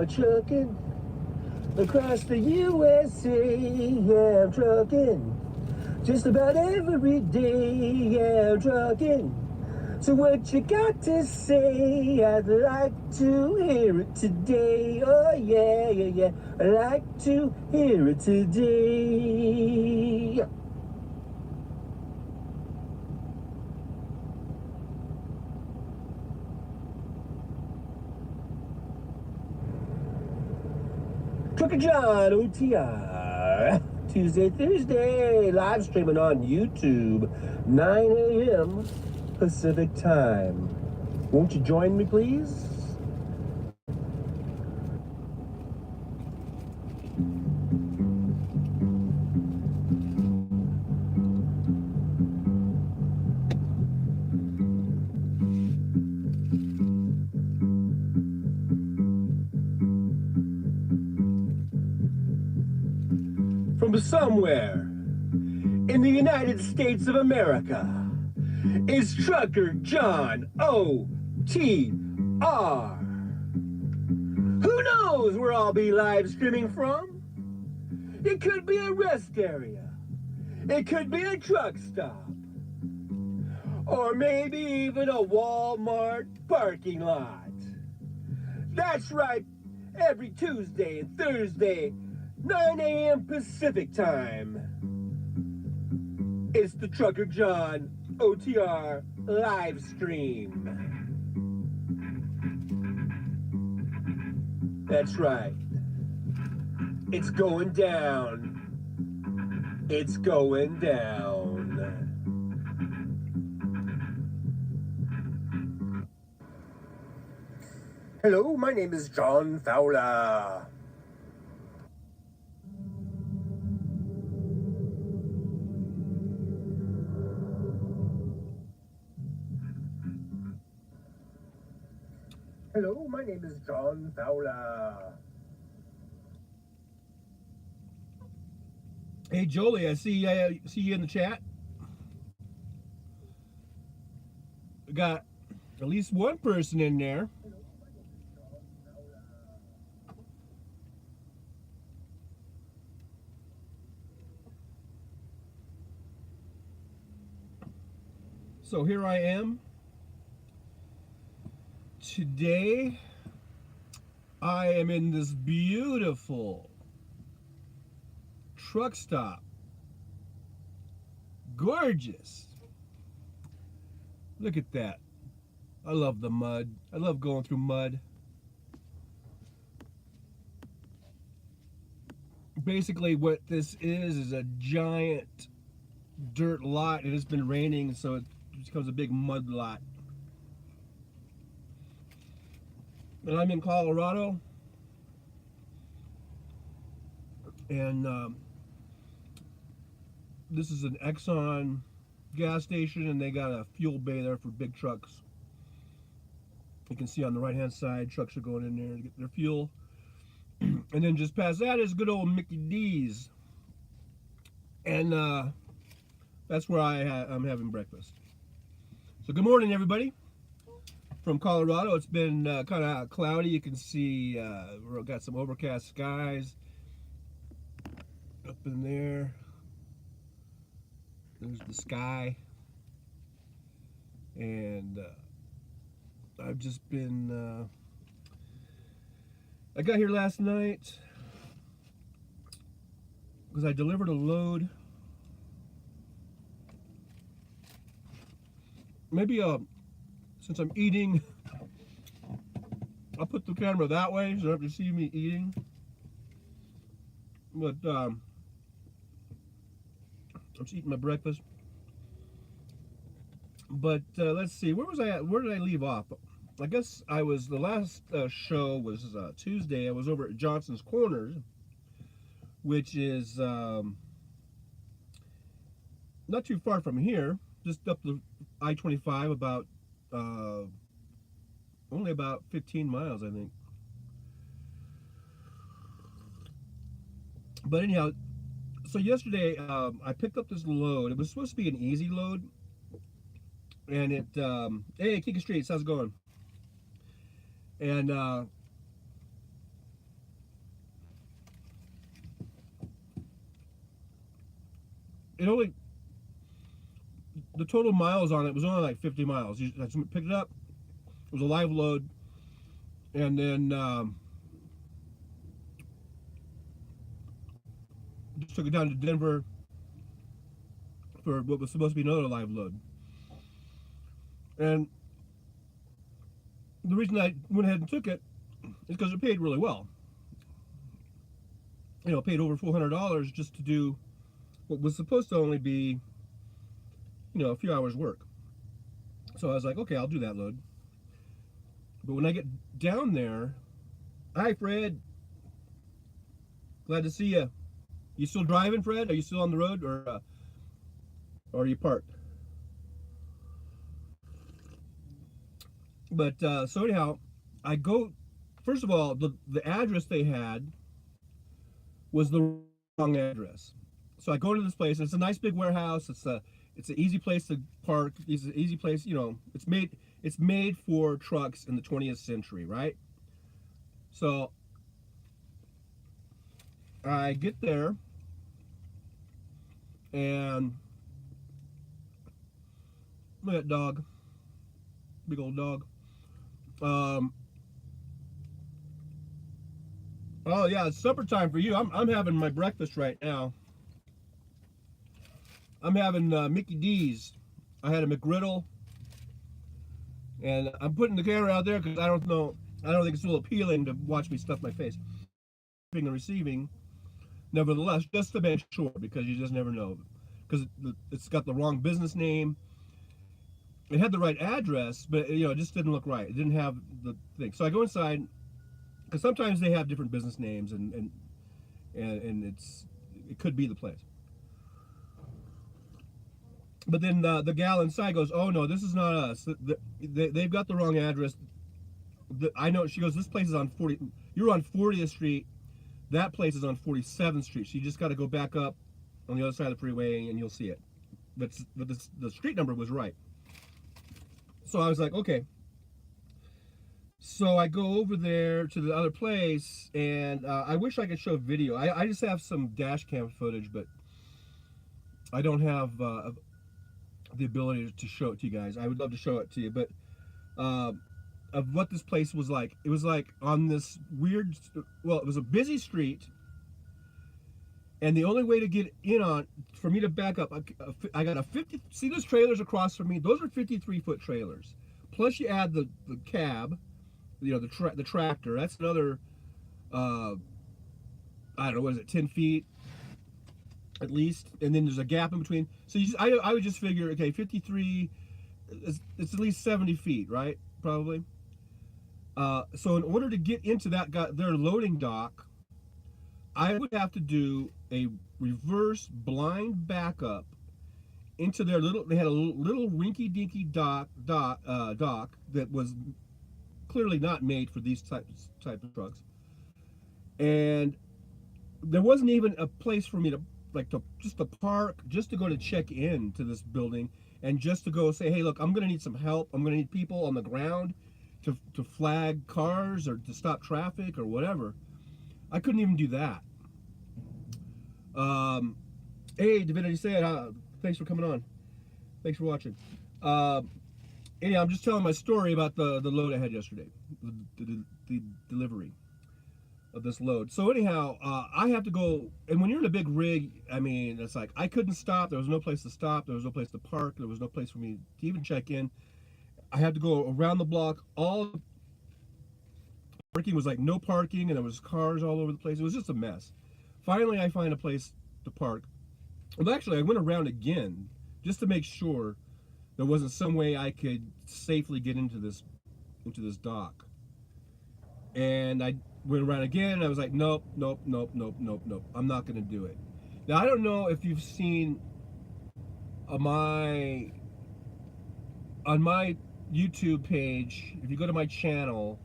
trucking across the USA. Yeah, I'm trucking just about every day. Yeah, I'm trucking. So what you got to say? I'd like to hear it today. Oh yeah, yeah, yeah. I'd like to hear it today. Trucker John, OTR. Tuesday, Thursday, live streaming on YouTube, 9 a.m. Pacific time. Won't you join me, please? From somewhere in the United States of America is Trucker John O.T.R. Who knows where I'll be live streaming from? It could be a rest area. It could be a truck stop. Or maybe even a Walmart parking lot. That's right, every Tuesday and Thursday, 9 a.m. Pacific time. It's the Trucker John OTR live stream. That's right. It's going down. It's going down. Hello, my name is John Fowler. Hello, my name is John Fowler. Hey Jolie, I see you in the chat. We got at least one person in there. So here I am. Today I am in this beautiful truck stop. Gorgeous. Look at that. I love the mud. I love going through mud. Basically what this is a giant dirt lot. It has been raining, so it becomes a big mud lot. And I'm in Colorado, and this is an Exxon gas station, and they got a fuel bay there for big trucks. You can see on the right hand side, trucks are going in there to get their fuel. And then just past that is good old Mickey D's, and that's where I'm having breakfast. So good morning, everybody. From Colorado, it's been kind of cloudy. You can see we've got some overcast skies up in there. There's the sky, and I've just been I got here last night because I delivered a load. Maybe since I'm eating, I'll put the camera that way so you don't have to see me eating. But I'm just eating my breakfast. But let's see, where was I at? Where did I leave off? I guess I was, the last show was Tuesday. I was over at Johnson's Corners, which is not too far from here, just up the I-25, about only about 15 miles, I think. But anyhow, so yesterday I picked up this load. It was supposed to be an easy load, and it hey, Kika Streets, how's it going? And it only, the total miles on it was only like 50 miles. I just picked it up. It was a live load, and then just took it down to Denver for what was supposed to be another live load. And the reason I went ahead and took it is because it paid really well. You know, paid over $400 just to do what was supposed to only be, you know, a few hours work. So I was like, okay, I'll do that load. But when I get down there, hi Fred, glad to see you. You still driving, Fred? Are you still on the road, or are you parked? But so anyhow, I go. First of all, the address they had was the wrong address. So I go to this place. It's a nice big warehouse. It's an easy place to park. It's an easy place. You know, it's made for trucks in the 20th century, right? So I get there, and look at that dog, big old dog. Oh yeah, it's supper time for you. I'm having my breakfast right now. I'm having Mickey D's. I had a McGriddle, and I'm putting the camera out there because I don't know. I don't think it's real appealing to watch me stuff my face. And receiving, nevertheless, just to make sure, because you just never know. Because it's got the wrong business name. It had the right address, but you know, it just didn't look right. It didn't have the thing. So I go inside, because sometimes they have different business names, and it could be the place. But then the gal inside goes, "Oh no, this is not us. They've got the wrong address." I know. She goes, "This place is on 40. You're on 40th Street. That place is on 47th Street. So you just got to go back up on the other side of the freeway, and you'll see it." But the street number was right. So I was like, okay. So I go over there to the other place, and I wish I could show video. I just have some dash cam footage, but I don't have the ability to show it to you guys. I would love to show it to you, but of what this place was like. It was like on this weird, well, it was a busy street, and the only way to get in on, for me to back up, I got a 50, see those trailers across from me? Those are 53-foot trailers. Plus you add the cab, you know, the tractor, that's another, I don't know, what is it, 10 feet at least? And then there's a gap in between. So I would just figure, okay, 53, it's at least 70 feet, right? Probably. So in order to get into their loading dock, I would have to do a reverse blind backup into their they had a little rinky-dinky dock that was clearly not made for these type of trucks. And there wasn't even a place for me to just to park, just to go to check in to this building, and just to go say, hey, look, I'm going to need some help. I'm going to need people on the ground to flag cars or to stop traffic or whatever. I couldn't even do that. Hey, Divinity said, thanks for coming on. Thanks for watching. Anyhow, I'm just telling my story about the load I had yesterday, the delivery of this load. So anyhow, I have to go, and when you're in a big rig, I mean, it's like I couldn't stop. There was no place to stop. There was no place to park. There was no place for me to even check in. I had to go around the block. All parking was like no parking, and there was cars all over the place. It was just a mess. Finally, I find a place to park. Well, actually, I went around again just to make sure there wasn't some way I could safely get into this dock. And I went around again, and I was like, nope. I'm not going to do it. Now, I don't know if you've seen on my YouTube page, if you go to my channel,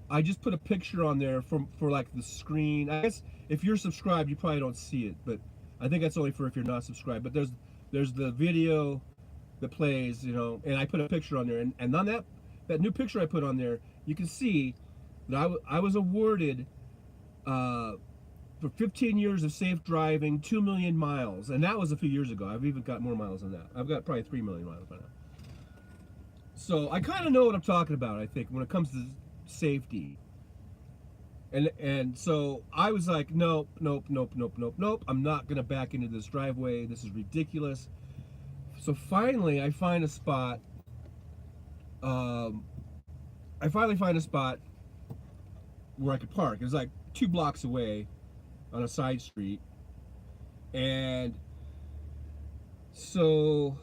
I just put a picture on there for like the screen. I guess if you're subscribed, you probably don't see it, but I think that's only for if you're not subscribed. But there's the video that plays, you know, and I put a picture on there, and on that new picture I put on there, you can see that I was awarded for 15 years of safe driving, 2 million miles, and that was a few years ago. I've even got more miles than that. I've got probably 3 million miles by now. So I kind of know what I'm talking about, I think, when it comes to safety. And so I was like, nope, nope, nope, nope, nope, nope. I'm not gonna back into this driveway. This is ridiculous. So finally, I find a spot. Um, I finally find a spot where I could park. It was like 2 blocks away on a side street, and so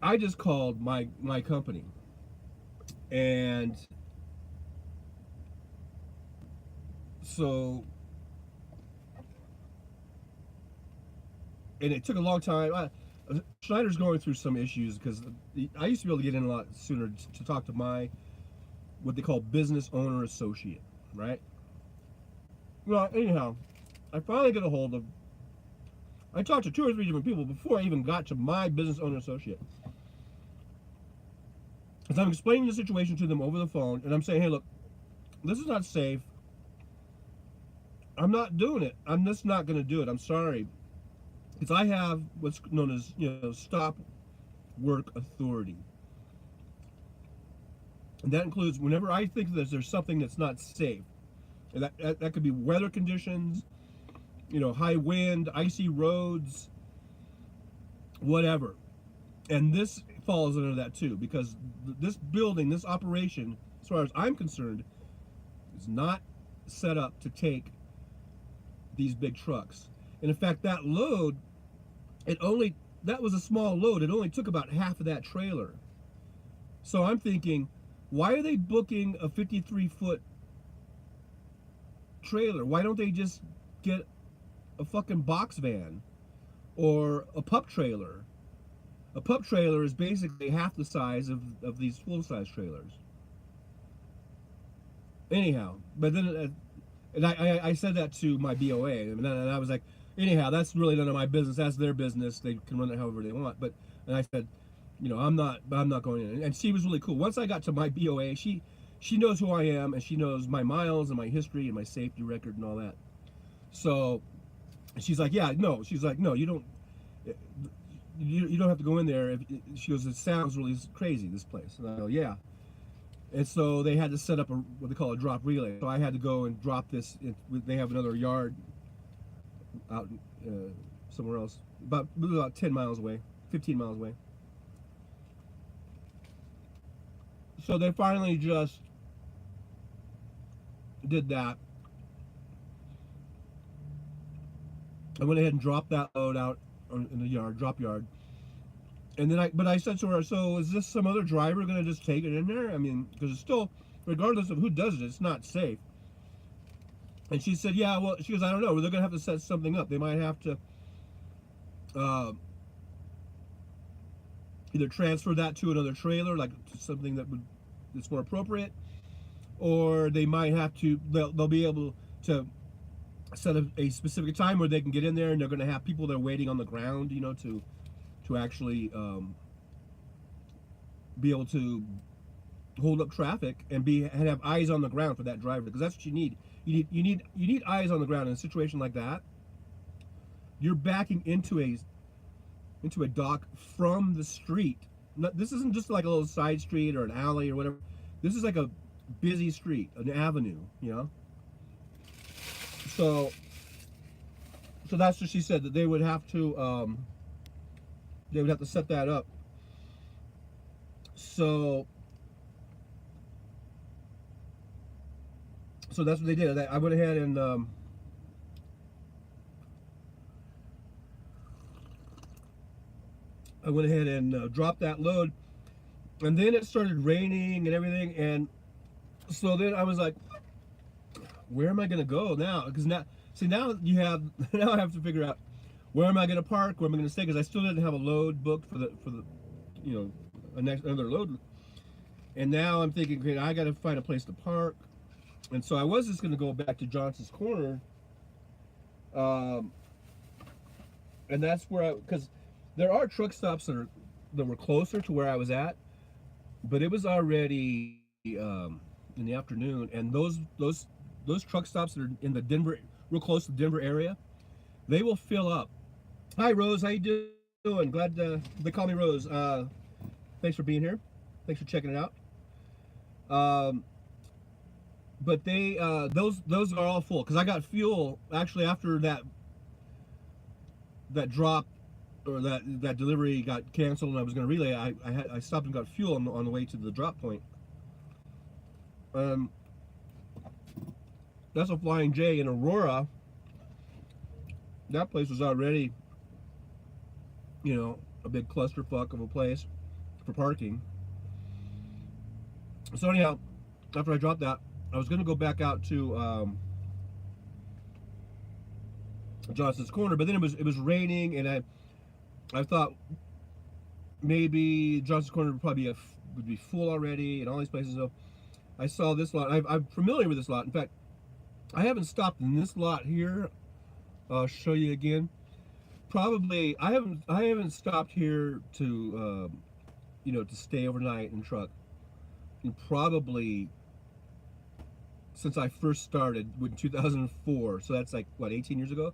I just called my company, and so and it took a long time. Schneider's going through some issues because I used to be able to get in a lot sooner to talk to my what they call business owner associate, right? Well, anyhow, I finally get a hold of. I talked to 2 or 3 different people before I even got to my business owner associate. As I'm explaining the situation to them over the phone, and I'm saying, "Hey, look, this is not safe. I'm not doing it. I'm just not going to do it. I'm sorry, because I have what's known as stop work authority, and that includes whenever I think that there's something that's not safe, and that could be weather conditions, high wind, icy roads, whatever." And this falls under that too, because this building, this operation, as far as I'm concerned, is not set up to take these big trucks. And in fact, that load, that was a small load. It only took about half of that trailer. So I'm thinking, why are they booking a 53-foot trailer? Why don't they just get a fucking box van or a pup trailer? A pup trailer is basically half the size of these full-size trailers. Anyhow, but then, and I said that to my BOA, and I was like, anyhow, that's really none of my business. That's their business. They can run it however they want. And I said, I'm not going in. And she was really cool. Once I got to my BOA, she knows who I am, and she knows my miles and my history and my safety record and all that. So she's like, yeah, no. She's like, no, you don't have to go in there. She goes, it sounds really crazy, this place. And I go, yeah. And so they had to set up what they call a drop relay. So I had to go and drop this. They have another yard out somewhere else, about 10 miles away, 15 miles away. So they finally just did that. I went ahead and dropped that load out in the yard, drop yard. And then I said to her, so is this some other driver going to just take it in there? I mean, because it's still, regardless of who does it, it's not safe. And she said, yeah, well, she goes, I don't know. They're going to have to set something up. They might have to either transfer that to another trailer, like to something that's more appropriate, or they might have to, they'll be able to set a specific time where they can get in there, and they're going to have people that are waiting on the ground, to actually be able to hold up traffic and have eyes on the ground for that driver, because that's what you need. You need eyes on the ground in a situation like that. You're backing into a dock from the street. This isn't just like a little side street or an alley or whatever. This is like a busy street, an avenue, So that's what she said, that they would have to set that up. So that's what they did. I went ahead and dropped that load, and then it started raining and everything, and so then I was like, where am I going to go now? Because now I have to figure out, where am I going to park? Where am I going to stay? Because I still didn't have a load booked for the another load. And now I'm thinking, great, I got to find a place to park. And so I was just going to go back to Johnson's Corner, and that's where because there are truck stops that were closer to where I was at, but it was already in the afternoon, and those truck stops that are in the Denver, real close to the Denver area, they will fill up. Hi Rose, how you doing? Glad they call me Rose. Thanks for being here. Thanks for checking it out. Um, but they those are all full because I got fuel actually after that drop or that delivery got canceled and I was going to relay. I stopped and got fuel on the way to the drop point. That's a Flying J in Aurora. That place was already, a big clusterfuck of a place for parking. So anyhow, after I dropped that, I was going to go back out to Johnson's Corner, but then it was raining, and I thought maybe Johnson's Corner would probably would be full already, and all these places. So I saw this lot. I'm familiar with this lot. In fact, I haven't stopped in this lot here. I'll show you again. Probably I haven't stopped here to to stay overnight in truck. And probably since I first started in 2004. So that's like what, 18 years ago.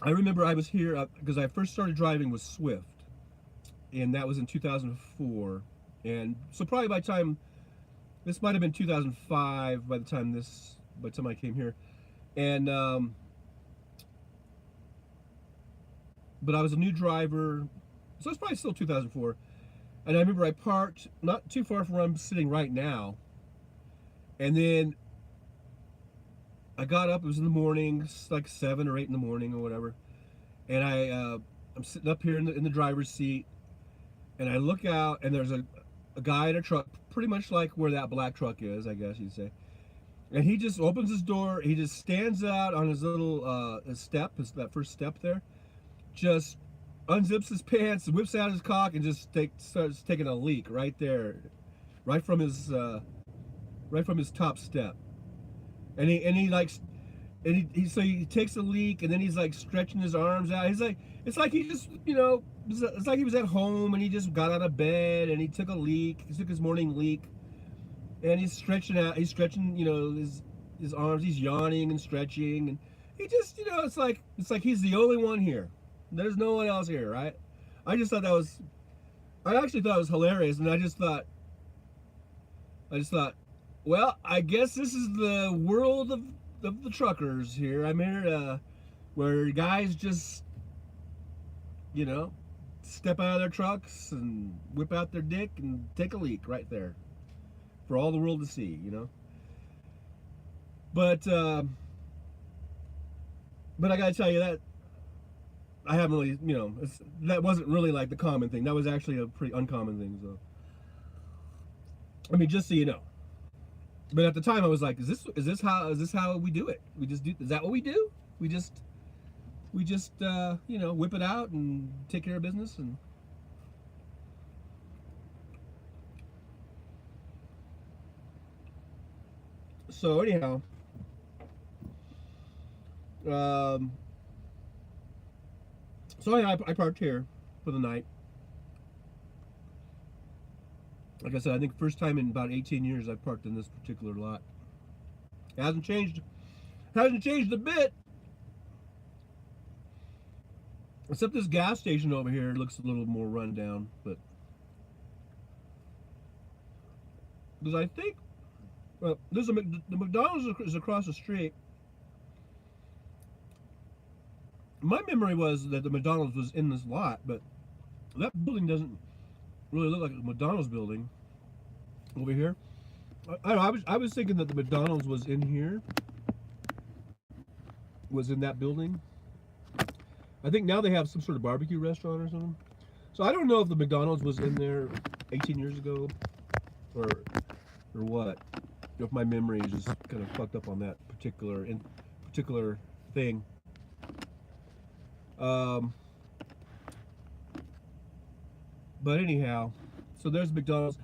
I remember I was here because I first started driving with Swift, and that was in 2004. And so probably by the time this might have been 2005 by the time I came here, and but I was a new driver, so it's probably still 2004. And I remember I parked not too far from where I'm sitting right now, and then I got up. It was in the morning, like 7 or 8 in the morning or whatever, and I'm sitting up here in the driver's seat, and I look out, and there's a guy in a truck, pretty much like where that black truck is, I guess you'd say. And he just opens his door. He just stands out on his little that first step there, just unzips his pants, whips out his cock, and just starts taking a leak right there, right from his top step. And he takes a leak, and then he's like stretching his arms out. It's like he just it's like he was at home and he just got out of bed and he took a leak. He took his morning leak, and he's stretching out. He's stretching his arms. He's yawning and stretching, and he just it's like he's the only one here. There's no one else here, right? I actually thought it was hilarious, and I just thought, well, I guess this is the world of the truckers here. I'm here where guys just, step out of their trucks and whip out their dick and take a leak right there for all the world to see, But I gotta tell you that I haven't really, that wasn't really like the common thing. That was actually a pretty uncommon thing. So, I mean, just so you know. But at the time, I was like, is this how we do it? Is that what we do? We just whip it out and take care of business. And so anyhow, I parked here for the night. Like I said, I think first time in about 18 years I've parked in this particular lot. It hasn't changed a bit. Except this gas station over here looks a little more run down, but because I think, well, the McDonald's is across the street. My memory was that the McDonald's was in this lot, but that building doesn't really look like a McDonald's building over here. I was thinking that the McDonald's was in here, was in that building. I think now they have some sort of barbecue restaurant or something. So I don't know if the McDonald's was in there 18 years ago or what. If my memory is just kind of fucked up on that particular thing. But anyhow, so there's McDonald's,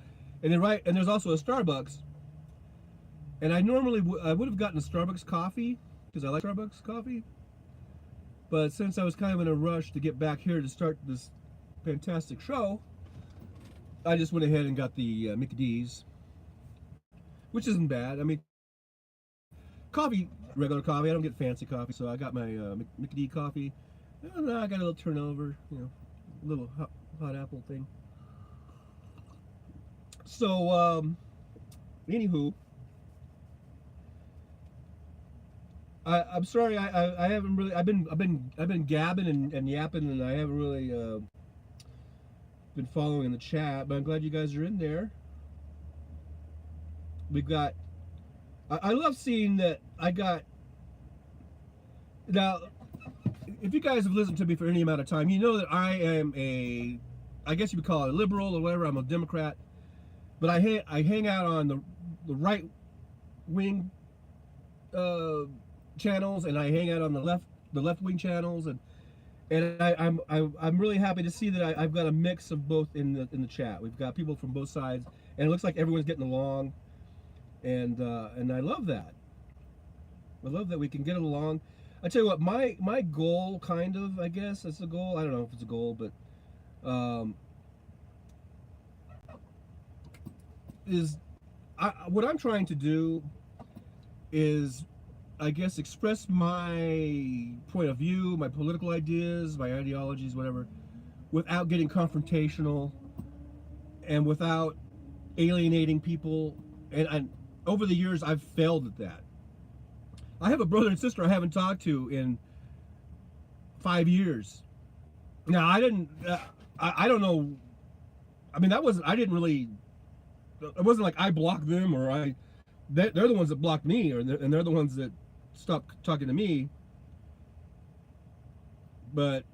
and then there's also a Starbucks. And I normally I would have gotten a Starbucks coffee because I like Starbucks coffee. But since I was kind of in a rush to get back here to start this fantastic show, I just went ahead and got the Mickey D's, which isn't bad. I mean, coffee, regular coffee. I don't get fancy coffee, so I got my McD coffee. I don't know, I got a little turnover, you know, a little hot apple thing. So, anywho, I'm sorry, I haven't really, I've been gabbing and yapping, and I haven't really been following the chat, but I'm glad you guys are in there. We've got, I love seeing that I got, now, if you guys have listened to me for any amount of time, you know that I am I guess you would call it a liberal or whatever. I'm a Democrat, but I hang out on the right wing channels, and I hang out on the left wing channels, and I'm really happy to see that I've got a mix of both in the chat. We've got people from both sides, and it looks like everyone's getting along, and I love that. I love that we can get along. I tell you what, my goal, kind of, I guess it's a goal. I don't know if it's a goal, but what I'm trying to do is, I guess, express my point of view, my political ideas, my ideologies, whatever, without getting confrontational and without alienating people. And over the years, I've failed at that. I have a brother and sister I haven't talked to in 5 years. Now, I don't know. I mean, I didn't really, it wasn't like I blocked them, or they're the ones that blocked me, and they're the ones that stopped talking to me. But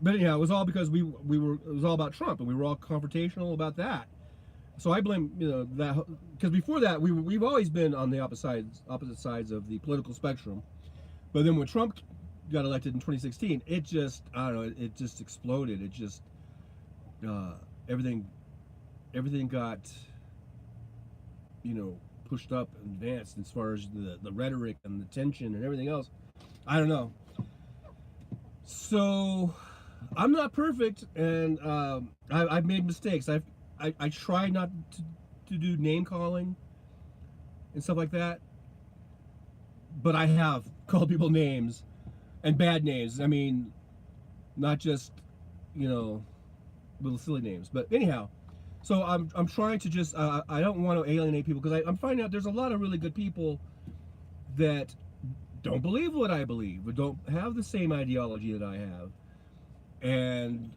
anyhow, it was all because it was all about Trump, and we were all confrontational about that. So I blame, that, because before that we've always been on the opposite sides of the political spectrum. But then when Trump got elected in 2016, it just, I don't know, it just exploded. It just everything got, pushed up and advanced as far as the rhetoric and the tension and everything else. I don't know. So I'm not perfect, and I've made mistakes. I try not to do name calling and stuff like that, but I have called people names, and bad names. I mean, not just, little silly names. But anyhow, so I'm trying to just, I don't want to alienate people, because I'm finding out there's a lot of really good people that don't believe what I believe, or don't have the same ideology that I have, and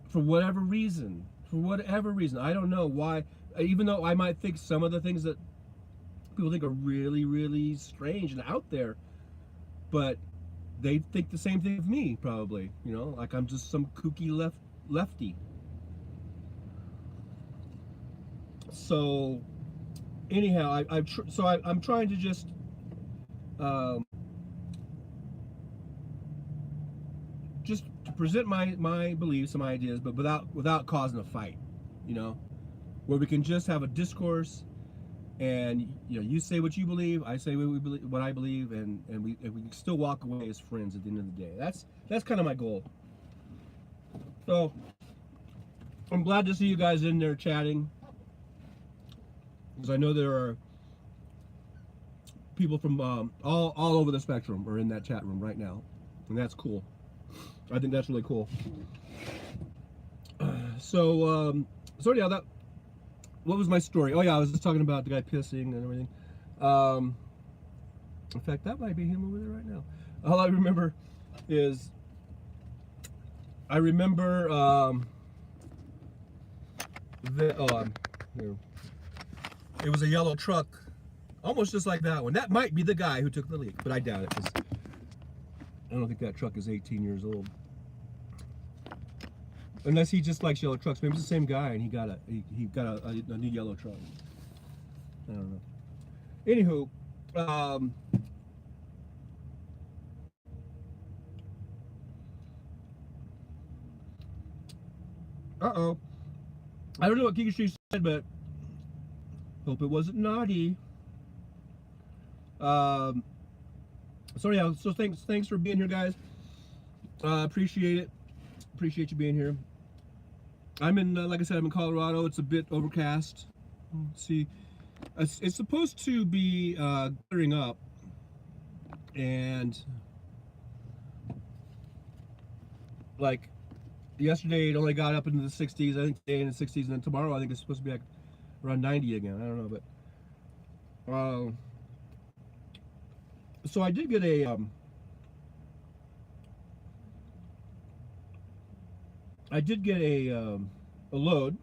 for whatever reason, I don't know why, even though I might think some of the things that people think are really, really strange and out there, but they think the same thing of me, probably, like I'm just some kooky lefty. So anyhow, I'm trying to just to present my beliefs and my ideas, but without causing a fight, where we can just have a discourse, and you say what you believe, I say what I believe, and we can still walk away as friends at the end of the day. That's kind of my goal. So I'm glad to see you guys in there chatting, because I know there are people from all over the spectrum are in that chat room right now, and that's cool. I think that's really cool. So yeah, what was my story? Oh yeah, I was just talking about the guy pissing and everything. In fact, that might be him over there right now. All I remember is, here. It was a yellow truck, almost just like that one. That might be the guy who took the leak, but I doubt it, because I don't think that truck is 18 years old. Unless he just likes yellow trucks. Maybe it's the same guy, and he got a new yellow truck. I don't know. Anywho, I don't know what Kiki Street said, but hope it wasn't naughty. So yeah, so thanks for being here, guys. Appreciate it. Appreciate you being here. I'm in, like I said, I'm in Colorado. It's a bit overcast. Let's see, it's supposed to be clearing up And like yesterday, it only got up into the 60s. I think today in the 60s, and then tomorrow I think it's supposed to be like around 90 again. I don't know, but so I did get a load,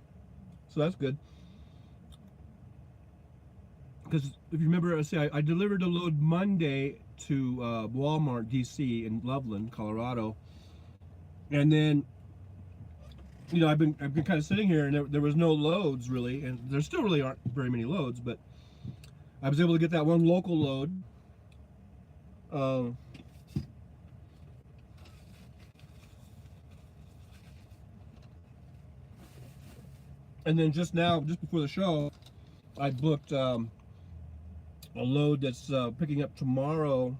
so that's good. Because if you remember, I delivered a load Monday to Walmart DC in Loveland, Colorado, and then I've been kind of sitting here, and there was no loads really, and there still really aren't very many loads, but I was able to get that one local load. And then just before the show, I booked a load that's picking up tomorrow.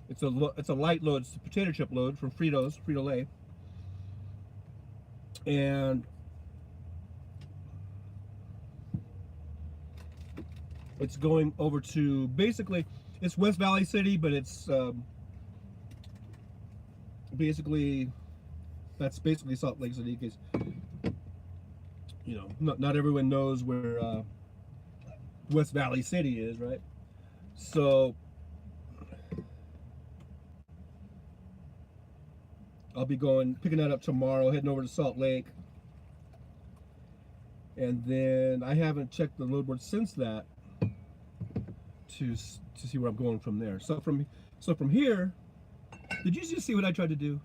It's a light load. It's a potato chip load from Frito-Lay, and it's going over to, basically it's West Valley City, but it's basically Salt Lake City, because not everyone knows where West Valley City is, right? So I'll be picking that up tomorrow, heading over to Salt Lake, and then I haven't checked the load board since that to see where I'm going from there. So from here, did you just see what I tried to do?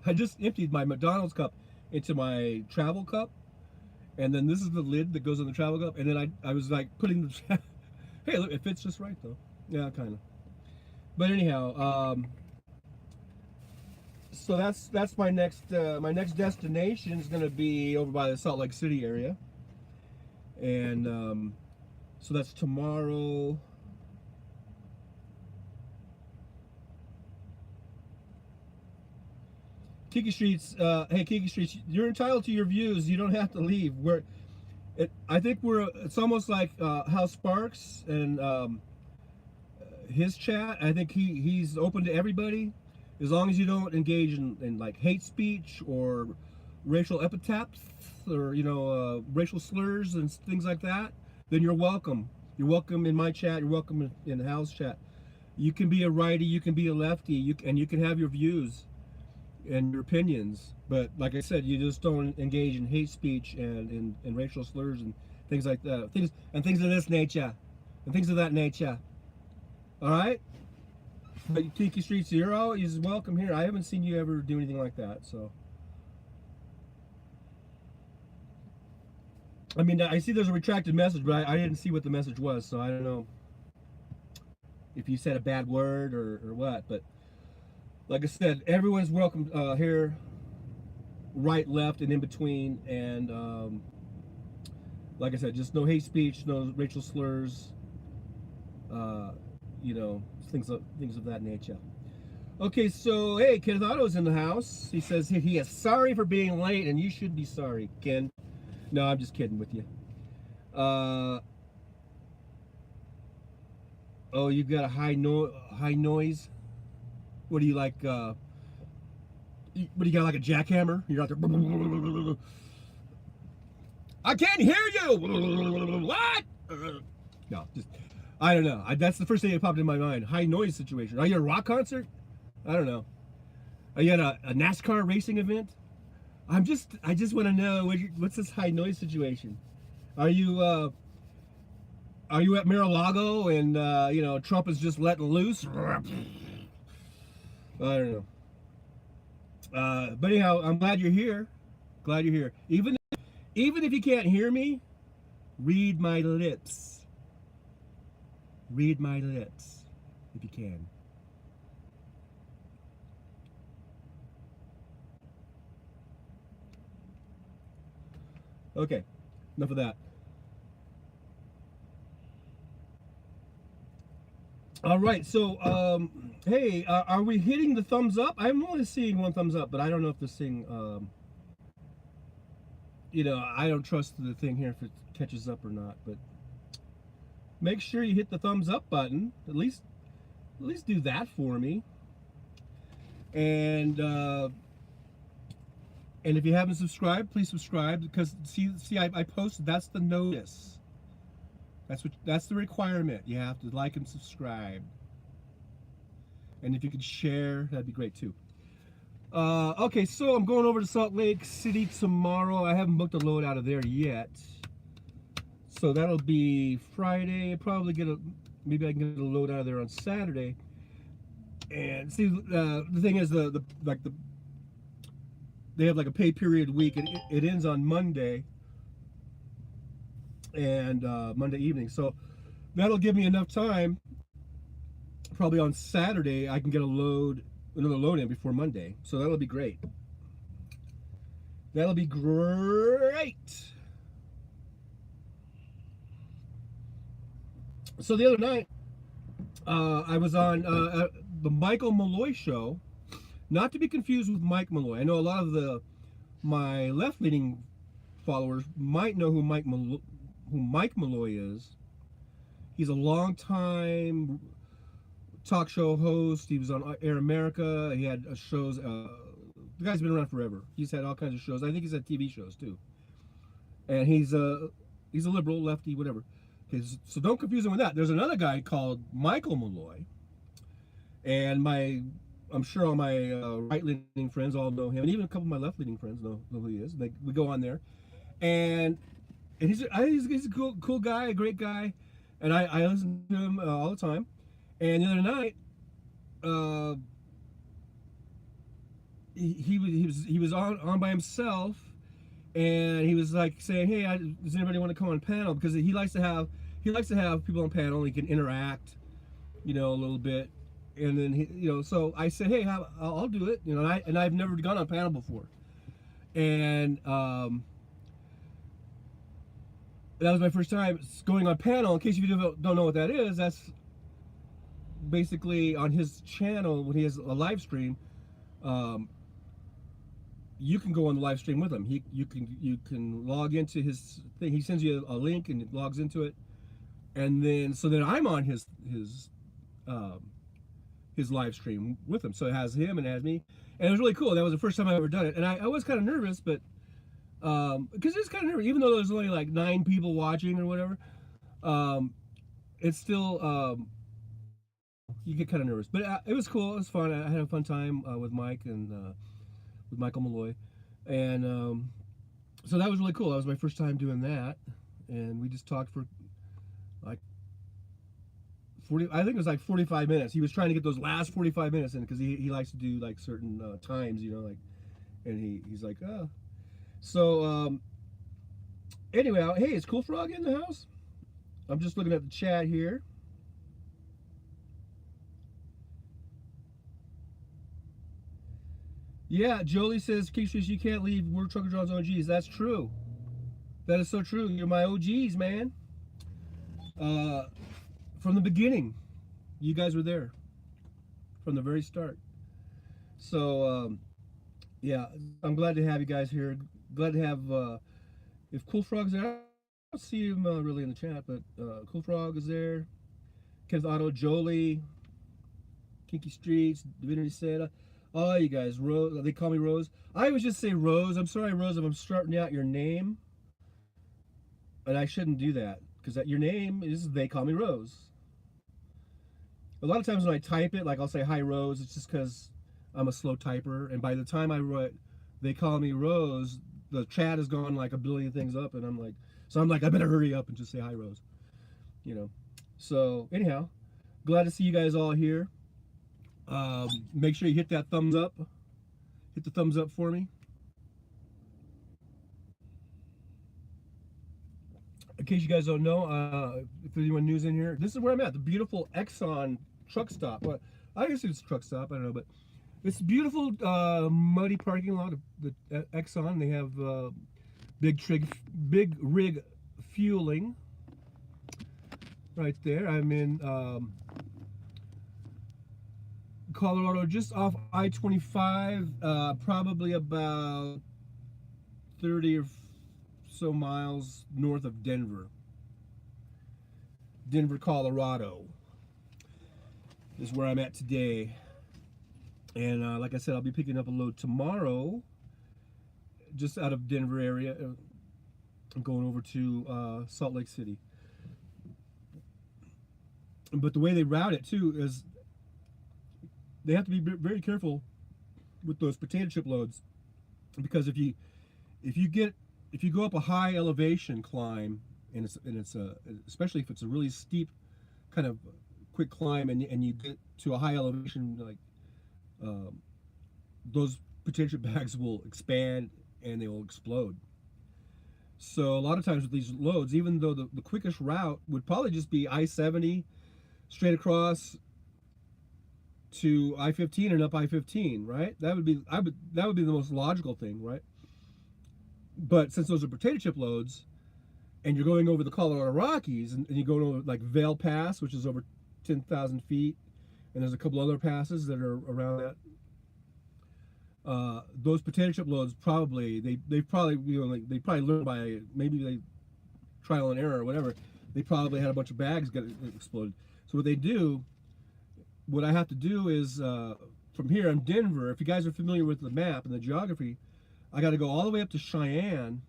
I just emptied my McDonald's cup into my travel cup, and then this is the lid that goes in the travel cup, and then I was like putting the hey, look, it fits just right though. Yeah, kind of. But anyhow, so that's my next destination is going to be over by the Salt Lake City area, and so that's tomorrow. Kiki Streets, hey Kiki Streets, you're entitled to your views. You don't have to leave. I think it's almost like Hal Sparks and his chat. I think he's open to everybody, as long as you don't engage in like hate speech or racial epithets or racial slurs and things like that. Then you're welcome. You're welcome in my chat. You're welcome in Hal's chat. You can be a righty. You can be a lefty. And you can have your views and your opinions, but like I said, you just don't engage in hate speech and racial slurs and things like that. Things of this nature, and things of that nature. All right, but Tiki Street Zero is welcome here. I haven't seen you ever do anything like that, so. I mean, I see there's a retracted message, but I didn't see what the message was, so I don't know if you said a bad word or what, but. Like I said, everyone's welcome here, right, left, and in between. And like I said, just no hate speech, no racial slurs, things of that nature. Okay, so hey, Kenneth Otto's in the house. He says he is sorry for being late, and you should be sorry, Ken. No, I'm just kidding with you. Oh, you've got a high noise. What do you like? What do you got, like a jackhammer? You're out there. I can't hear you. What? No, just I don't know. That's the first thing that popped in my mind. High noise situation. Are you at a rock concert? I don't know. Are you at a NASCAR racing event? I just want to know what's this high noise situation. Are you at Mar-a-Lago and Trump is just letting loose? I don't know. But anyhow, I'm glad you're here. Glad you're here. Even if you can't hear me, read my lips. Read my lips, if you can. Okay, enough of that. All right, so hey, are we hitting the thumbs up? I'm only seeing one thumbs up, but I don't know if this thing, I don't trust the thing here if it catches up or not. But make sure you hit the thumbs up button. At least at least do that for me. And if you haven't subscribed, please subscribe, because see, I posted. That's the notice. That's the requirement. You have to like and subscribe. And if you could share, that'd be great too. Okay, so I'm going over to Salt Lake City tomorrow. I haven't booked a load out of there yet, so that'll be Friday. Probably maybe I can get a load out of there on Saturday. And see, the thing is, they have like a pay period week. It ends on Monday and Monday evening, so that'll give me enough time. Probably on Saturday I can get another load in before Monday, so that'll be great. That'll be great. So the other night, I was on the Michael Malloy show, not to be confused with Mike Malloy. I know a lot of my left-leaning followers might know who Mike Malloy is. He's a long-time talk show host. He was on Air America. He had shows. The guy's been around forever. He's had all kinds of shows. I think he's had TV shows too. And he's a liberal, lefty, whatever. So don't confuse him with that. There's another guy called Michael Malloy, and I'm sure all my right-leaning friends all know him, and even a couple of my left-leaning friends know who he is. We go on there, and he's a cool guy, a great guy, and I listen to him all the time. And the other night, he was on by himself, and he was like saying, "Hey, does anybody want to come on panel?" Because he likes to have people on panel. And he can interact, a little bit. And then so I said, "Hey, I'll do it." And I've never gone on panel before, and that was my first time going on panel. In case you don't know what that is, that's basically on his channel when he has a live stream. You can go on the live stream with him. You can log into his thing. He sends you a link and it logs into it, and then I'm on his live stream with him. So it has him and it has me, and it was really cool. That was the first time I ever done it, and I was kind of nervous, but because it's kind of nervous, even though there's only like 9 people watching or whatever. It's still you get kind of nervous, but it was cool. It was fun. I had a fun time with Mike and with Michael Malloy, and so that was really cool. That was my first time doing that, and we just talked for like 40. I think it was like 45 minutes. He was trying to get those last 45 minutes in because he likes to do like certain times, like, and he's like, oh. So anyway, hey, is Cool Frog in the house? I'm just looking at the chat here. Yeah, Jolie says, Keystreets, you can't leave. We're Trucker John's OGs. That's true. That is so true. You're my OGs, man. From the beginning, you guys were there. From the very start. So, yeah, I'm glad to have you guys here. Glad to have, if Cool Frog's there, I don't see him really in the chat, but Cool Frog is there. Kenneth Otto, Jolie, Kinky Streets, Divinity Seda. Oh, you guys, Rose. They call me Rose. I always just say Rose. I'm sorry, Rose, if I'm starting out your name. And I shouldn't do that, because your name is They Call Me Rose. A lot of times when I type it, like I'll say Hi Rose, it's just because I'm a slow typer. And by the time I write They Call Me Rose, the chat has gone like a billion things up, and I'm like, I better hurry up and just say Hi Rose. So anyhow, glad to see you guys all here. Make sure you hit that thumbs up. Hit the thumbs up for me. In case you guys don't know, if anyone new's in here, this is where I'm at, the beautiful Exxon truck stop. Well, I guess it's a truck stop, I don't know, but it's a beautiful muddy parking lot of the Exxon. They have big rig fueling right there. I'm in Colorado, just off I-25, probably about 30 or so miles north of Denver, Colorado. is where I'm at today. And like I said, I'll be picking up a load tomorrow, just out of Denver area. I'm going over to Salt Lake City. But the way they route it too is they have to be very careful with those potato chip loads, because if you go up a high elevation climb, and it's especially if it's a really steep kind of quick climb, and you get to a high elevation, like those potato chip bags will expand and they will explode. So a lot of times with these loads, even though the quickest route would probably just be I-70 straight across to I-15 and up I-15, right? That would be the most logical thing, right? But since those are potato chip loads, and you're going over the Colorado Rockies, and you're going over like Vail Pass, which is over 10,000 feet, and there's a couple other passes that are around that. Those potato chip loads probably they probably they probably learned by maybe they trial and error or whatever. They probably had a bunch of bags get exploded. So what I have to do is from here in Denver, if you guys are familiar with the map and the geography, I got to go all the way up to Cheyenne.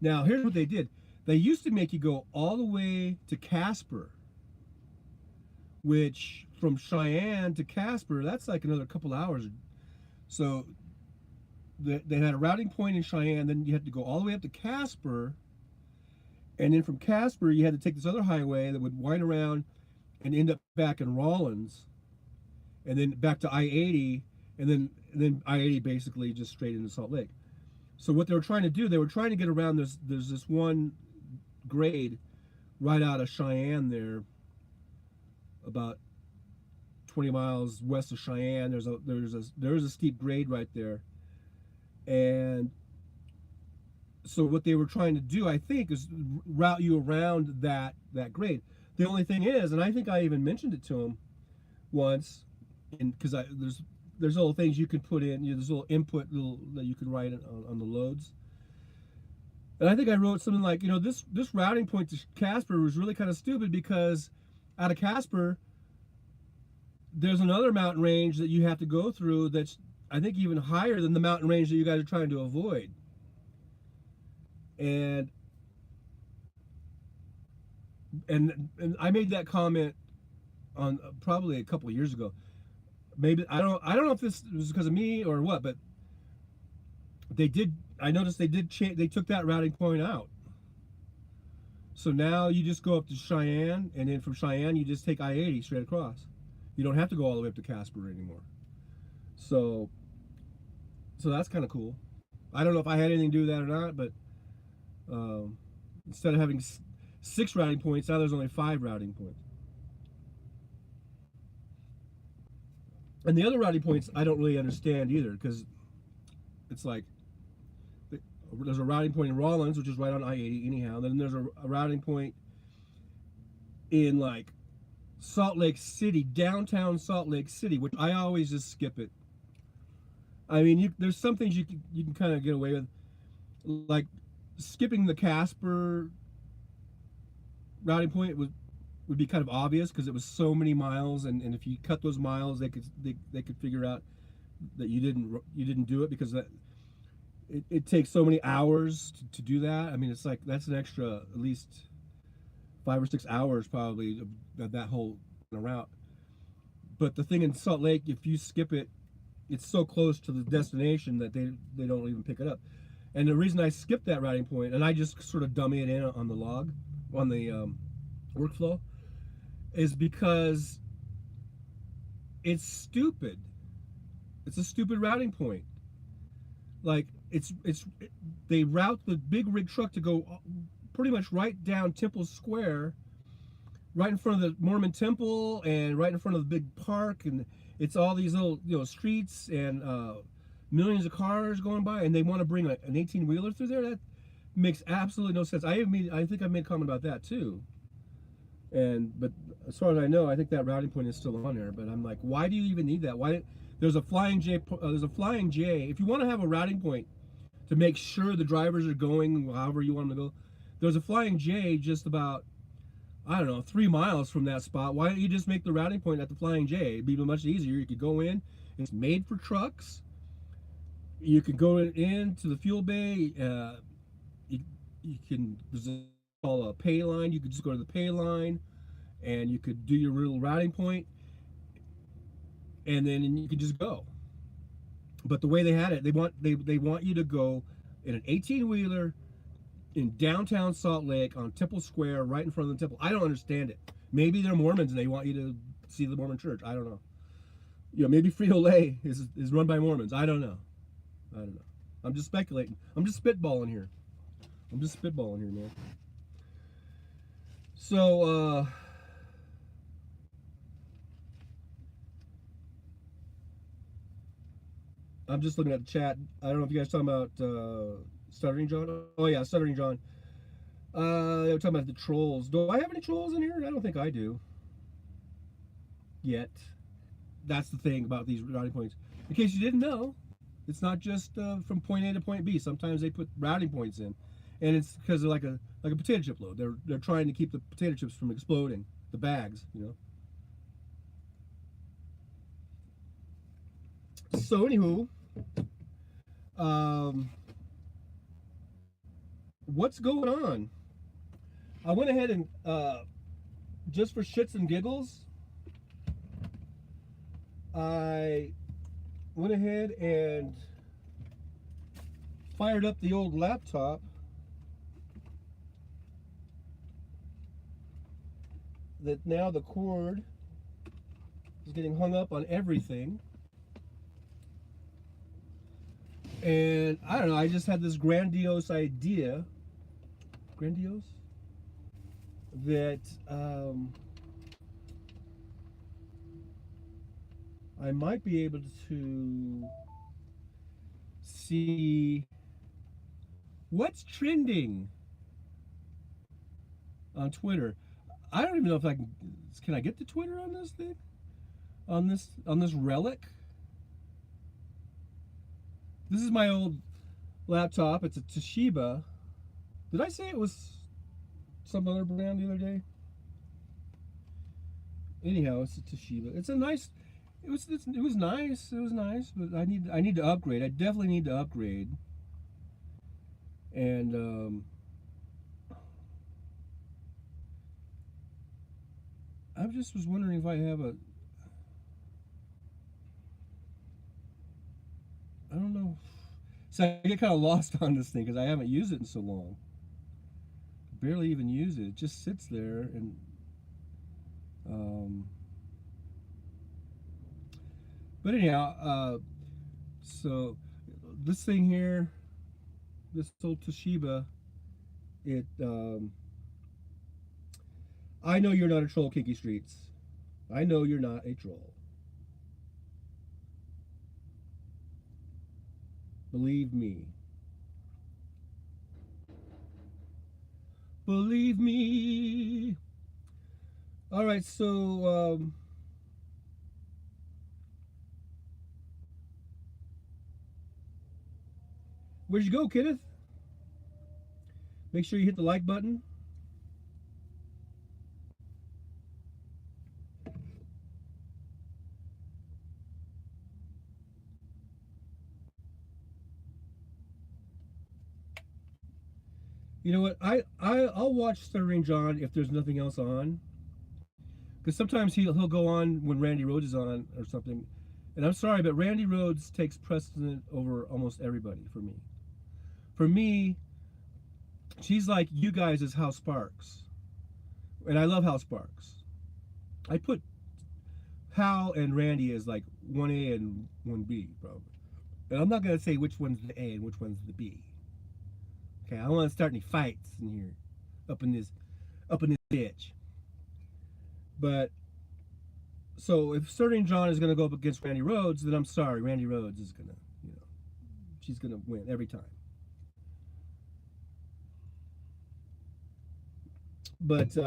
Now here's what they did. They used to make you go all the way to Casper, which from Cheyenne to Casper, that's like another couple hours. So they had a routing point in Cheyenne, then you had to go all the way up to Casper, and then from Casper you had to take this other highway that would wind around and end up back in Rawlins, and then back to I-80, and then I-80 basically just straight into Salt Lake. So what they were trying to do, they were trying to get around there's this one grade right out of Cheyenne there, about 20 miles west of Cheyenne. There's a steep grade right there, and so what they were trying to do, I think, is route you around that grade. The only thing is, and I think I even mentioned it to him once, and because there's little things you can put in, there's little input that you can write on the loads. And I think I wrote something like, this routing point to Casper was really kind of stupid, because out of Casper there's another mountain range that you have to go through that's, I think, even higher than the mountain range that you guys are trying to avoid. And I made that comment on probably a couple of years ago. Maybe I don't know if this was because of me or what, but I noticed they took that routing point out. So now you just go up to Cheyenne, and then from Cheyenne you just take I-80 straight across. You don't have to go all the way up to Casper anymore. So that's kind of cool. I don't know if I had anything to do with that or not, but instead of having 6 routing points, now there's only 5 routing points. And the other routing points I don't really understand either, because it's like there's a routing point in Rawlins, which is right on I-80 anyhow. Then there's a routing point in like Salt Lake City, downtown Salt Lake City, which I always just skip it. I mean, there's some things you can kind of get away with, like skipping the Casper routing point would be kind of obvious, because it was so many miles, and if you cut those miles, they could figure out that you didn't do it, because it takes so many hours to do that. I mean, it's like that's an extra at least 5 or 6 hours probably of that whole route. But the thing in Salt Lake, if you skip it, it's so close to the destination that they don't even pick it up. And the reason I skipped that routing point, and I just sort of dummy it in on the log, on the workflow, is because it's stupid. It's a stupid routing point. Like they route the big rig truck to go pretty much right down Temple Square, right in front of the Mormon Temple, and right in front of the big park, and it's all these little streets and millions of cars going by, and they want to bring an 18-wheeler through there. That makes absolutely no sense. I think I made a comment about that too. But as far as I know, I think that routing point is still on there. But I'm like, why do you even need that? Why? There's a flying J. If you want to have a routing point to make sure the drivers are going however you want them to go, there's a flying J just about I don't know, 3 miles from that spot. Why don't you just make the routing point at the Flying J? It'd be much easier. You could go in. It's made for trucks. You could go into the fuel bay. You, you can, there's a pay line. You could just go to the pay line and you could do your little routing point, and then you could just go. But the way they had it, they want you to go in an 18-wheeler in downtown Salt Lake on Temple Square, right in front of the temple. I don't understand it. Maybe they're Mormons and they want you to see the Mormon church. I don't know. You know, maybe Frito-Lay is run by Mormons. I don't know. I don't know. I'm just speculating. I'm just spitballing here. Man. So, I'm just looking at the chat. I don't know if you guys are talking about Stuttering John. Oh yeah, Stuttering John. They were talking about the trolls. Do I have any trolls in here? I don't think I do. Yet. That's the thing about these routing points. In case you didn't know, it's not just from point A to point B. Sometimes they put routing points in, and it's because they're like a potato chip load. They're trying to keep the potato chips from exploding, the bags, you know. So anywho, what's going on? I went ahead and just for shits and giggles, I went ahead and fired up the old laptop that now the cord is getting hung up on everything. And I don't know, I just had this grandiose idea, that I might be able to see what's trending on Twitter. I don't even know if I can I get to Twitter on this thing? On this relic? This is my old laptop. It's a Toshiba. Did I say it was some other brand the other day? Anyhow, it's a Toshiba. It's a nice. It was nice. It was nice, but I need to upgrade. I definitely need to upgrade. And I just was wondering if I have a. I don't know. So I get kind of lost on this thing because I haven't used it in so long. Barely even use it. It just sits there and. But anyhow, so this thing here, this old Toshiba, it. I know you're not a troll, Kinky Streets. I know you're not a troll. Believe me. Believe me. All right, so where'd you go, Kenneth? Make sure you hit the like button. You know what? I'll watch Stuttering John if there's nothing else on, because sometimes he'll go on when Randy Rhoads is on or something, and I'm sorry, but Randy Rhoads takes precedent over almost everybody for me. For me, she's like you guys as House Sparks, and I love House Sparks. I put Hal and Randy as like 1A and 1B, probably, and I'm not gonna say which one's the A and which one's the B. Okay, I don't want to start any fights in here, up in this bitch. But so if Stuttering John is gonna go up against Randy Rhoads, then I'm sorry, Randy Rhoads is gonna, she's gonna win every time. But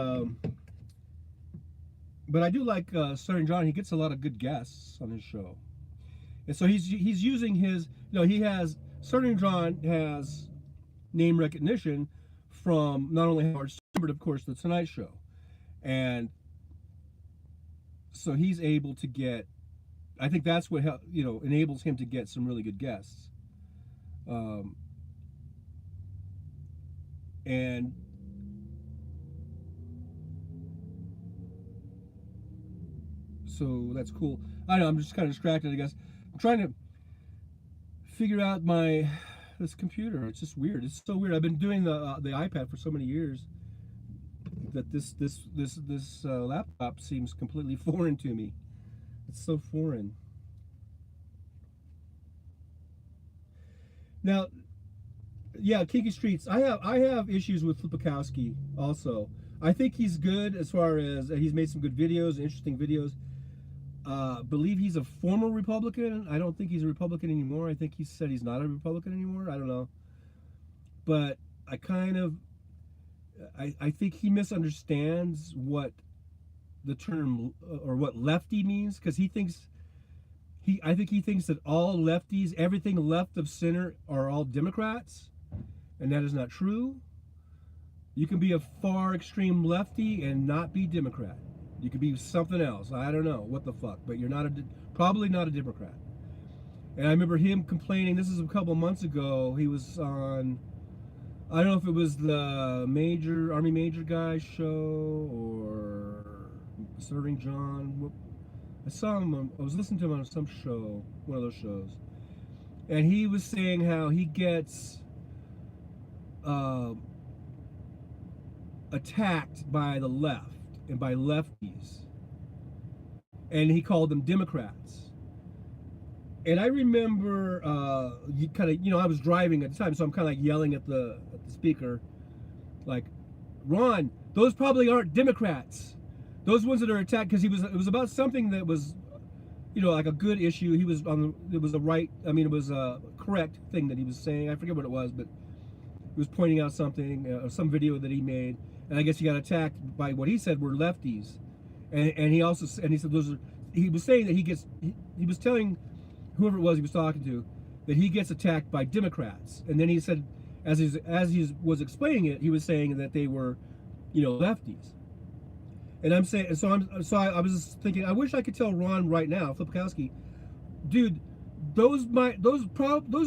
I do like Stuttering John. He gets a lot of good guests on his show, and so he's using his, he has Stuttering John has name recognition from not only Howard Stern, but of course the Tonight Show. And so he's able to get. I think that's what enables him to get some really good guests. Um, and so that's cool. I don't know. I'm just kind of distracted. I guess I'm trying to figure out this computer. It's just weird. It's so weird. I've been doing the iPad for so many years that this laptop seems completely foreign to me. It's so foreign. Now, yeah, Kinky Streets. I have issues with Flipikowski also. I think he's good as far as he's made some good videos, interesting videos. Believe he's a former Republican. I don't think he's a Republican anymore. I think he said he's not a Republican anymore. I don't know. But I think he misunderstands what the term or what lefty means, because I think he thinks that all lefties, everything left of center, are all Democrats, and that is not true. You can be a far extreme lefty and not be Democrat. You could be something else. I don't know what the fuck, but you're probably not a Democrat. And I remember him complaining. This is a couple months ago. He was on, I don't know if it was the Army Major guy show or Serving John. I saw him. I was listening to him on some show, one of those shows, and he was saying how he gets attacked by the left and by lefties, and he called them Democrats. And I remember, I was driving at the time, so I'm kind of like yelling at the speaker, like, Ron, those probably aren't Democrats. Those ones that are attacked, because it was about something that was, like a good issue. It was a correct thing that he was saying. I forget what it was, but he was pointing out something, some video that he made, and I guess he got attacked by what he said were lefties, and he said he was saying that he was telling whoever it was he was talking to that he gets attacked by Democrats, and then he said, as he was explaining it, he was saying that they were, lefties. And I'm saying, I was just thinking, I wish I could tell Ron right now, Flipikowski, dude, those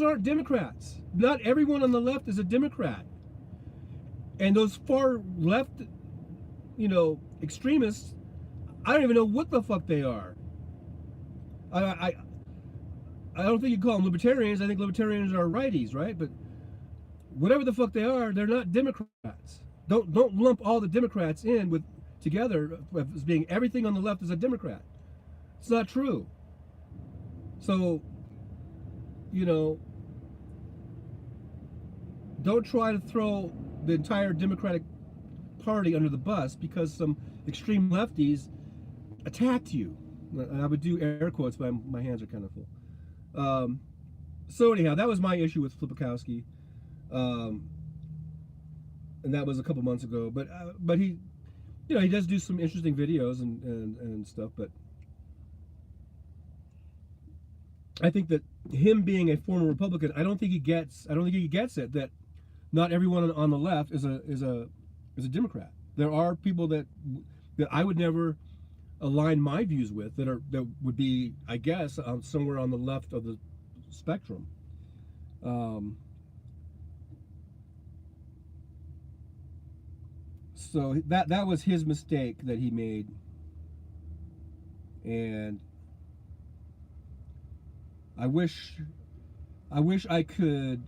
aren't Democrats. Not everyone on the left is a Democrat. And those far left, extremists, I don't even know what the fuck they are. I don't think you call them libertarians. I think libertarians are righties, right? But whatever the fuck they are, they're not Democrats. Don't lump all the Democrats in together as being everything on the left is a Democrat. It's not true. So, don't try to throw the entire Democratic Party under the bus because some extreme lefties attacked you. And I would do air quotes, but my hands are kind of full. So anyhow, that was my issue with Flipikowski. And that was a couple months ago. But he, he does do some interesting videos and stuff, but I think that him being a former Republican, I don't think he gets it that not everyone on the left is a Democrat. There are people that I would never align my views with that would be, I guess, somewhere on the left of the spectrum. So that was his mistake that he made, and I wish I could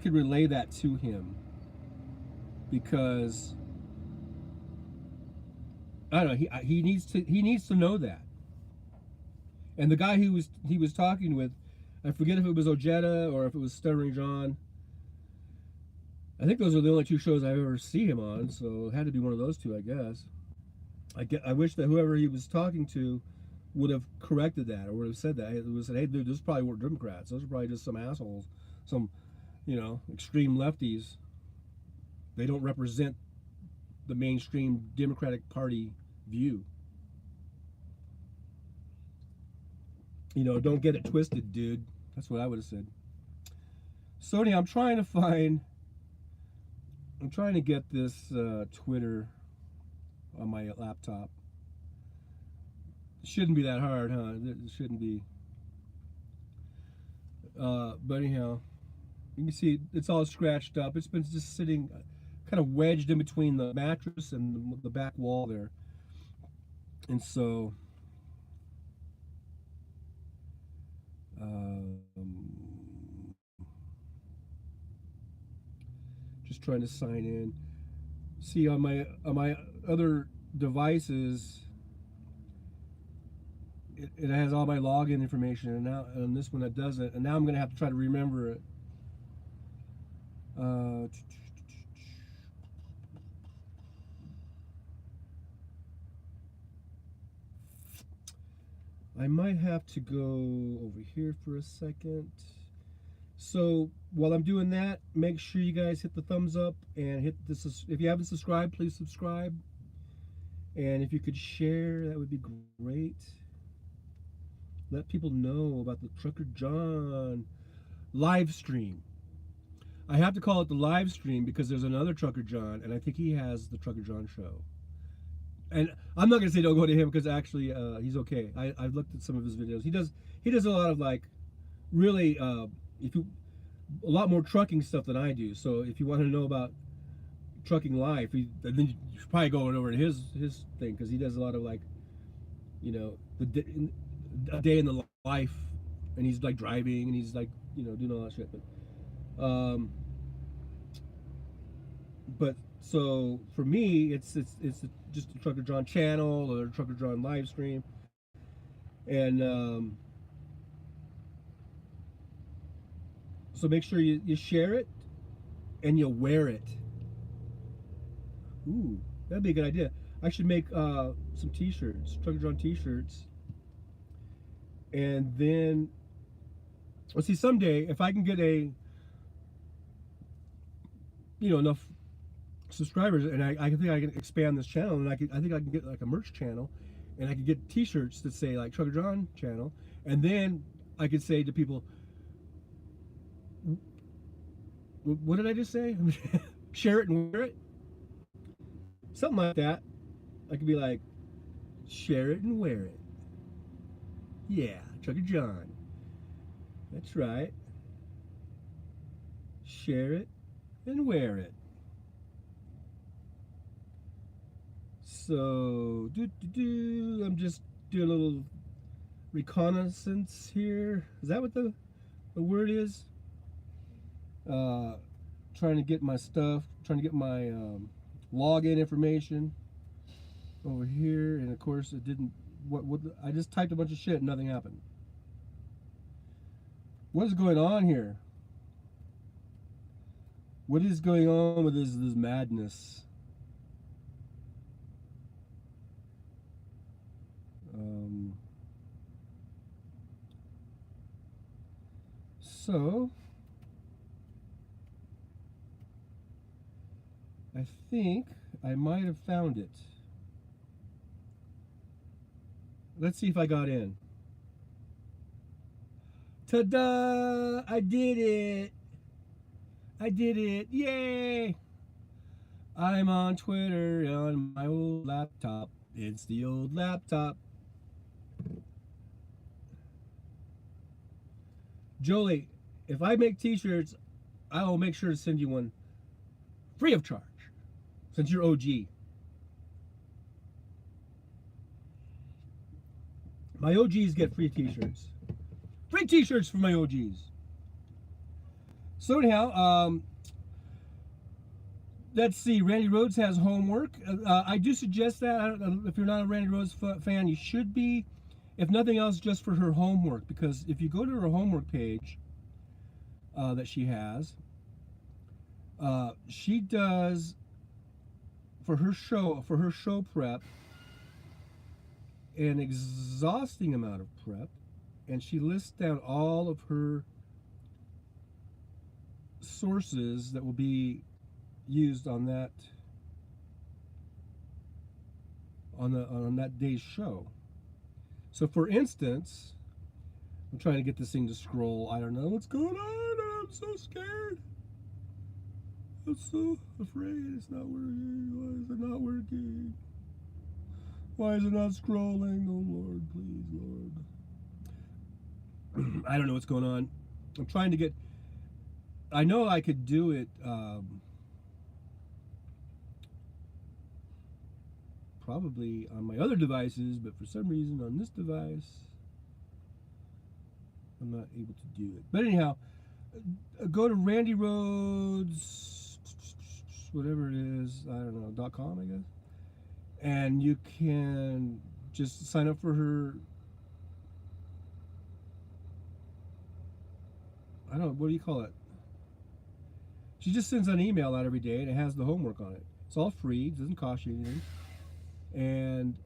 relay that to him, because I don't know, he needs to know that. And the guy he was talking with, I forget if it was Ojeda or if it was Stuttering John. I think those are the only two shows I ever see him on, so it had to be one of those two, I guess. I wish that whoever he was talking to would have corrected that, or would have said that. It would have said, hey, dude, those probably weren't Democrats. Those are probably just some assholes, some, extreme lefties. They don't represent the mainstream Democratic Party view. Don't get it twisted, dude. That's what I would have said. So anyhow, I'm trying to find I'm trying to get this Twitter on my laptop. It shouldn't be that hard, huh? It shouldn't be. But anyhow, you can see it's all scratched up. It's been just sitting kind of wedged in between the mattress and the back wall there. And so, um, just trying to sign in. See on my other devices, it has all my login information, and now on this one it doesn't. And now I'm gonna have to try to remember it. Uh, I might have to go over here for a second. So while I'm doing that, make sure you guys hit the thumbs up and hit this. If you haven't subscribed, please subscribe. And if you could share, that would be great. Let people know about the Trucker John live stream. I have to call it the live stream because there's another Trucker John, and I think he has the Trucker John show. And I'm not gonna say don't go to him because actually he's okay. I've looked at some of his videos. He does a lot of like really if you a lot more trucking stuff than I do. So if you want to know about trucking life, then you should probably go over to his thing because he does a lot of like, you know, a day in the life, and he's like driving and he's like, you know, doing all that shit. But so for me, it's just a Trucker John channel or a Trucker John live stream, and so make sure you share it and you wear it. Ooh, that'd be a good idea. I should make some T-shirts, Trucker John T-shirts, and then let's see. Someday, if I can get enough subscribers, and I think I can expand this channel, and I think I can get like a merch channel, and I could get T-shirts that say like Trucker John channel, and then I could say to people, what did I just say? Share it and wear it, something like that. I could be like, share it and wear it. Yeah, Trucker John. That's right. Share it and wear it. So, I'm just doing a little reconnaissance here. Is that what the word is? Trying to get my stuff, trying to get my login information over here, and of course it didn't. What I just typed a bunch of shit and nothing happened. What is going on here? What is going on with this madness? So I think I might have found it. Let's see if I got in. Ta-da! I did it! I did it! Yay! I'm on Twitter on my old laptop. It's the old laptop. Jolie, if I make T-shirts, I will make sure to send you one free of charge, since you're OG. My OGs get free T-shirts. Free T-shirts for my OGs. So anyhow, let's see. Randy Rhoads has homework. I do suggest that. If you're not a Randy Rhoads fan, you should be. If nothing else, just for her homework. Because if you go to her homework page that she has, she does for her show prep an exhausting amount of prep, and she lists down all of her sources that will be used on that on that day's show. So for instance, I'm trying to get this thing to scroll. I don't know what's going on. I'm so scared. I'm so afraid it's not working. Why is it not working? Why is it not scrolling? Oh Lord, please, Lord. I don't know what's going on. I'm trying to get. I know I could do it. Probably on my other devices, but for some reason on this device, I'm not able to do it. But anyhow, go to Randy Rhodes, whatever it is, I don't know, .com, I guess, and you can just sign up for her. I don't know, what do you call it? She just sends an email out every day, and it has the homework on it. It's all free; it doesn't cost you anything, and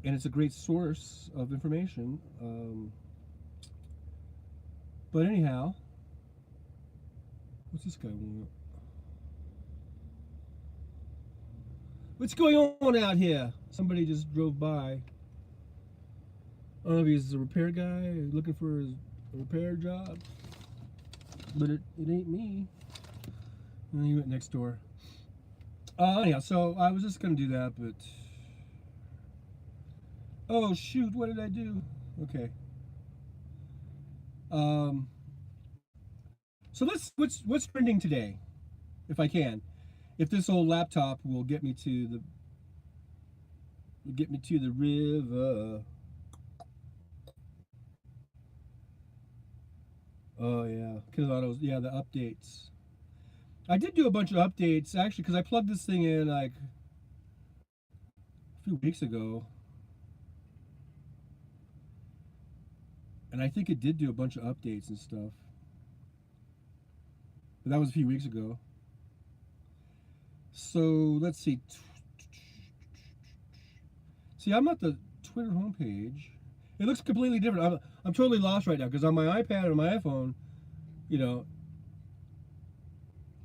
it's a great source of information. But anyhow, what's this guy want? What's going on out here? Somebody just drove by. I don't know if he's a repair guy looking for a repair job, but it ain't me. And he went next door. Anyhow, so I was just gonna do that, but oh shoot, what did I do? Okay. So what's trending today, if I can, if this old laptop will get me to the river. Oh yeah, Kilowatt, yeah, the updates. I did do a bunch of updates actually because I plugged this thing in like a few weeks ago, and I think it did do a bunch of updates and stuff. But that was a few weeks ago. So let's see. See, I'm at the Twitter homepage. It looks completely different. I'm totally lost right now because on my iPad or my iPhone, you know,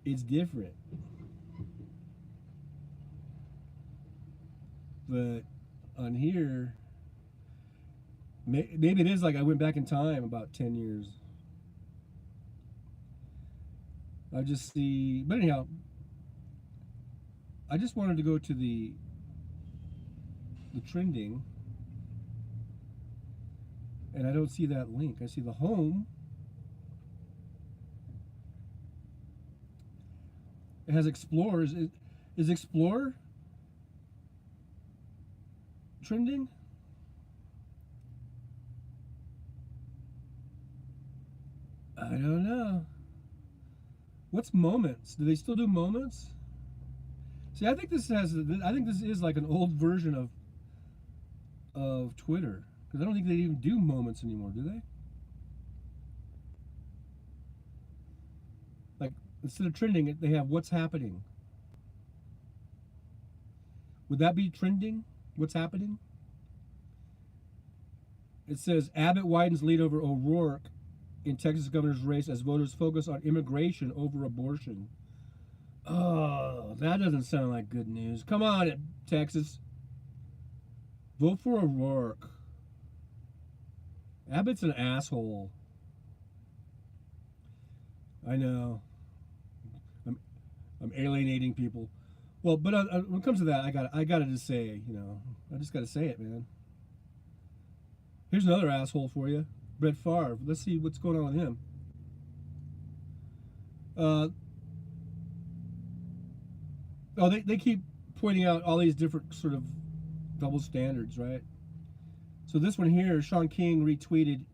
it's different. But on here, maybe it is like I went back in time about 10 years. I just see, but anyhow, I just wanted to go to the trending, and I don't see that link. I see the home. It has Explorer. Is Explorer trending? I don't know. What's Moments? Do they still do Moments? See, I think this is like an old version of Twitter, because I don't think they even do Moments anymore, do they? Like, instead of trending, they have What's Happening. Would that be trending? What's happening? It says Abbott widens lead over O'Rourke in Texas governor's race as voters focus on immigration over abortion. Oh, that doesn't sound like good news. Come on, Texas. Vote for O'Rourke. Abbott's an asshole. I know. I'm alienating people. Well, but when it comes to that, I gotta just say, I just gotta say it, man. Here's another asshole for you, Brett Favre. Let's see what's going on with him. They keep pointing out all these different sort of double standards, right? So this one here, Sean King retweeted